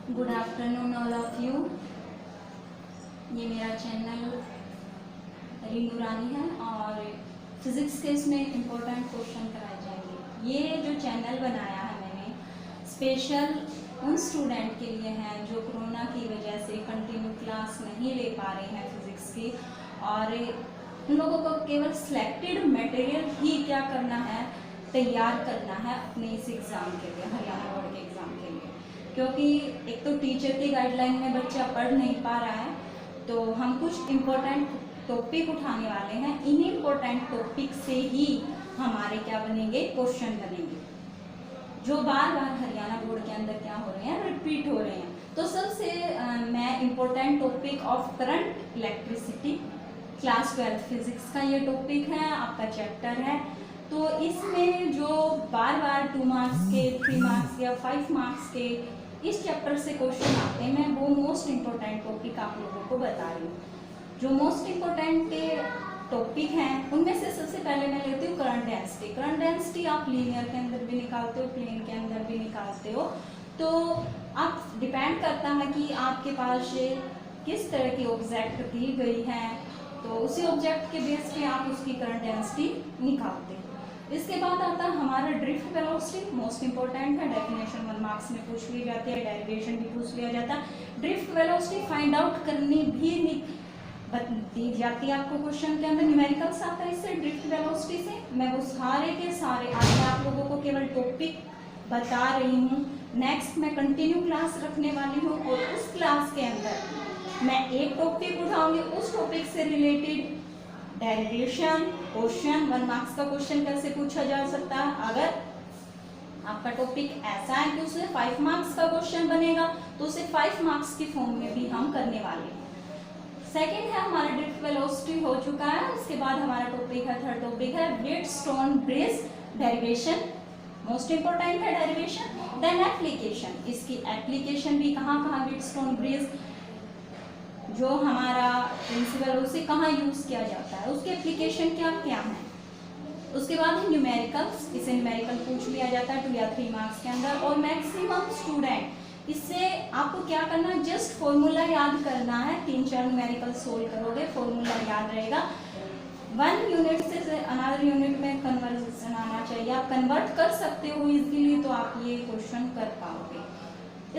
Good afternoon all of you. ये मेरा channel Renu रानी है और फिज़िक्स के इसमें इम्पोर्टेंट क्वेश्चन कराए जाएंगे। ये जो चैनल बनाया है मैंने स्पेशल उन स्टूडेंट के लिए है जो कोरोना की वजह से कंटिन्यू क्लास नहीं ले पा रहे हैं फिज़िक्स की, और उन लोगों को केवल सिलेक्टेड मटेरियल ही क्या करना है, तैयार करना है अपने इस एग्ज़ाम के लिए, हरियाणा बोर्ड के एग्ज़ाम के लिए। क्योंकि एक तो टीचर की गाइडलाइन में बच्चा पढ़ नहीं पा रहा है, तो हम कुछ इम्पोर्टेंट टॉपिक उठाने वाले हैं। इन इम्पोर्टेंट टॉपिक से ही हमारे क्या बनेंगे, क्वेश्चन बनेंगे जो बार बार हरियाणा बोर्ड के अंदर क्या हो रहे हैं, रिपीट हो रहे हैं। तो सबसे मैं important topic of current electricity class 12 physics का ये टॉपिक है, आपका चैप्टर है। तो इसमें जो बार बार 2 मार्क्स के, 3 मार्क्स या 5 मार्क्स के इस चैप्टर से क्वेश्चन आते हैं, मैं वो मोस्ट इम्पोर्टेंट टॉपिक आप लोगों को बता रही हूँ। जो मोस्ट इम्पोर्टेंट के टॉपिक हैं उनमें से सबसे पहले मैं लेती हूँ करंट डेंसिटी। करंट डेंसिटी आप लीनियर के अंदर भी निकालते हो, प्लेन के अंदर भी निकालते हो। तो आप डिपेंड करता है कि आपके पास किस तरह की ऑब्जेक्ट दी गई है, तो उसी ऑब्जेक्ट के बेस पे आप उसकी करंट डेंसिटी निकालते हो। इसके बाद आता है हमारा ड्रिफ्ट वेलोसिटी, मोस्ट इंपॉर्टेंट है, डेफिनेशन 1 मार्क्स में पूछ ली जाती है, डेरिवेशन भी पूछ लिया जाता है। ड्रिफ्ट वेलोसिटी फाइंड आउट करनी भी दी जाती है आपको क्वेश्चन के अंदर, न्यूमेरिकल्स आता है इससे, ड्रिफ्ट वेलोसिटी से। मैं वो सारे के सारे आज आप लोगों को केवल टॉपिक बता रही हूँ। नेक्स्ट मैं कंटिन्यू क्लास रखने वाली हूँ और उस क्लास के अंदर मैं एक टॉपिक उठाऊंगी, उस टॉपिक से रिलेटेड डेरिवेशन क्वेश्चन, 1 मार्क्स का क्वेश्चन कैसे पूछा जा सकता है। अगर आपका टॉपिक ऐसा है कि उससे 5 मार्क्स का क्वेश्चन बनेगा तो उसे 5 मार्क्स की फॉर्म में भी हम करने वाले हैं। सेकेंड है हमारा ड्रिफ्ट वेलोसिटी हो चुका है। उसके बाद हमारा टॉपिक है, थर्ड टॉपिक है Wheatstone bridge derivation, most important है डेरिवेशन। देन एप्लीकेशन, इसकी एप्लीकेशन भी कहाँ कहाँ, व्हीटस्टोन ब्रिज जो हमारा प्रिंसिपल उसे कहाँ यूज किया जाता है, उसके एप्लीकेशन क्या क्या है। उसके बाद है न्यूमेरिकल्स, इसे न्यूमेरिकल पूछ लिया जाता है 2 या 3 मार्क्स के अंदर। और मैक्सिमम स्टूडेंट इससे आपको क्या करना है, जस्ट फॉर्मूला याद करना है। 3-4 न्यूमेरिकल सोल्व करोगे, फॉर्मूला याद रहेगा। 1 यूनिट से अनदर यूनिट में कन्वर्जन आना चाहिए, आप कन्वर्ट कर सकते हो इजीली, तो आप ये क्वेश्चन कर पाओगे।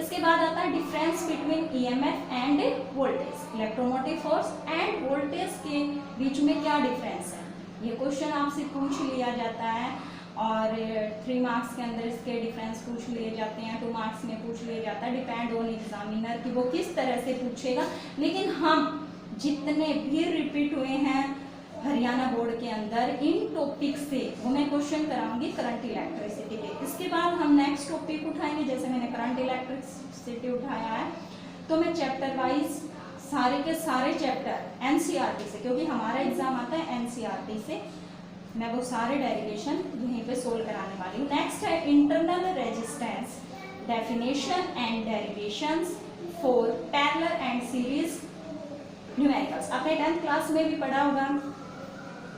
इसके बाद आता है difference between EMF end voltage, electromotive force end voltage के बीच में क्या डिफरेंस है, ये क्वेश्चन आपसे पूछ लिया जाता है। और 3 मार्क्स के अंदर इसके डिफरेंस पूछ लिए जाते हैं, 2 मार्क्स में पूछ लिया जाता है, डिपेंड ऑन एग्जामिनर कि वो किस तरह से पूछेगा। लेकिन हम जितने भी रिपीट हुए हैं हरियाणा बोर्ड के अंदर इन टॉपिक से वो मैं क्वेश्चन कराऊंगी करंट इलेक्ट्रिसिटी के। इसके बाद हम नेक्स्ट टॉपिक उठाएंगे, जैसे मैंने करंट इलेक्ट्रिसिटी उठाया है तो मैं चैप्टर वाइज सारे के सारे चैप्टर एनसीईआरटी से, क्योंकि हमारा एग्जाम आता है एनसीईआरटी से, मैं वो सारे डेरिवेशन यहीं पे सोल्व कराने वाली हूँ। नेक्स्ट है internal resistance, definition and derivations for parallel and series numericals. आपने 10th क्लास में भी पढ़ा होगा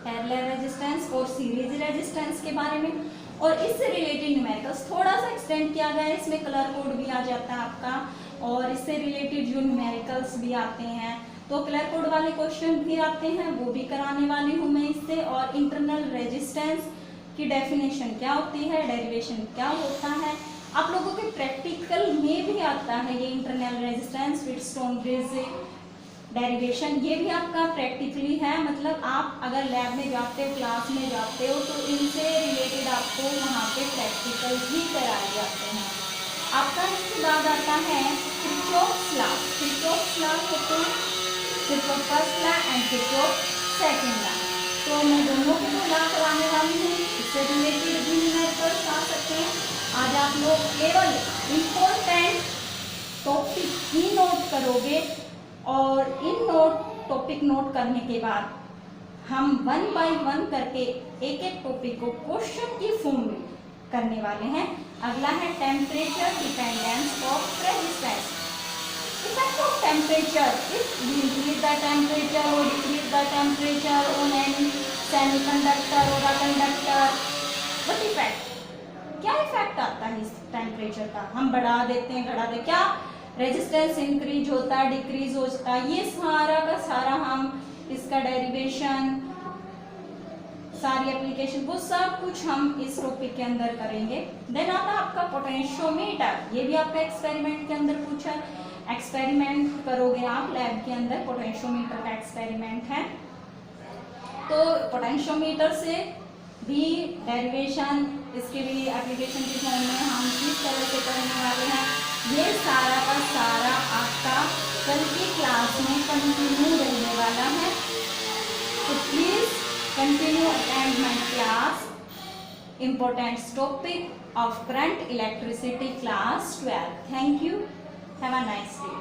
पैरेलल रेजिस्टेंस और सीरीज रेजिस्टेंस के बारे में, और इससे रिलेटेड न्यूमेरिकल्स थोड़ा सा एक्सटेंड किया गया है, इसमें कलर कोड भी आ जाता है आपका, और इससे रिलेटेड जो न्यूमेरिकल्स भी आते हैं, तो कलर कोड वाले क्वेश्चन भी आते हैं, वो भी कराने वाली हूँ मैं इससे। और इंटरनल रेजिस्टेंस की डेफिनेशन क्या होती है, डेरिवेशन क्या होता है, आप लोगों के प्रैक्टिकल में भी आता है ये internal resistance, Wheatstone bridge derivation, ये भी आपका प्रैक्टिकली है। मतलब आप अगर लैब में जाते हो, क्लास में जाते हो, तो इनसे रिलेटेड आपको वहाँ पे प्रैक्टिकल भी कराए जाते हैं आपका। इसके बाद आता है किरचॉफ्स लॉ। किरचॉफ्स लॉ होते हैं Kirchhoff first law and Kirchhoff second law, तो मैं दोनों को लॉ कराने वाली हूँ, इससे रिलेटेड भी न्यूमेरिकल्स आ सकते हैं। आज आप लोग केवल इम्पोर्टेंट टॉपिक ही नोट करोगे, और इन टॉपिक नोट करने के बाद हम 1 बाय 1 करके एक एक टॉपिक को क्वेश्चन की फॉर्म में करने वाले हैं। अगला है temperature dependence of resistance. Effect of temperature, if we increase the temperature or decrease the temperature on any semiconductor or a conductor, what effect, क्या इफेक्ट आता है इस टेम्परेचर का, हम बढ़ा देते हैं घटा देते, क्या रेजिस्टेंस इंक्रीज होता है, डिक्रीज होता है, ये सारा का सारा हम इसका डेरिवेशन, सारी एप्लीकेशन, वो सब कुछ हम इस टॉपिक के अंदर करेंगे। देन आता है आपका पोटेंशियोमीटर, ये भी आपका एक्सपेरिमेंट के अंदर पूछा, एक्सपेरिमेंट करोगे आप लैब के अंदर, पोटेंशियोमीटर का एक्सपेरिमेंट है। तो पोटेंशियोमीटर से भी डेरिवेशन, इसके भी एप्लीकेशन के फॉर्म में हम किस तरह से करने वाले हैं, ये सारा का सारा आपका कल की क्लास में कंटिन्यू रहने वाला है। तो please continue attend my class, important topic of current electricity class 12. Thank you. Have a nice day.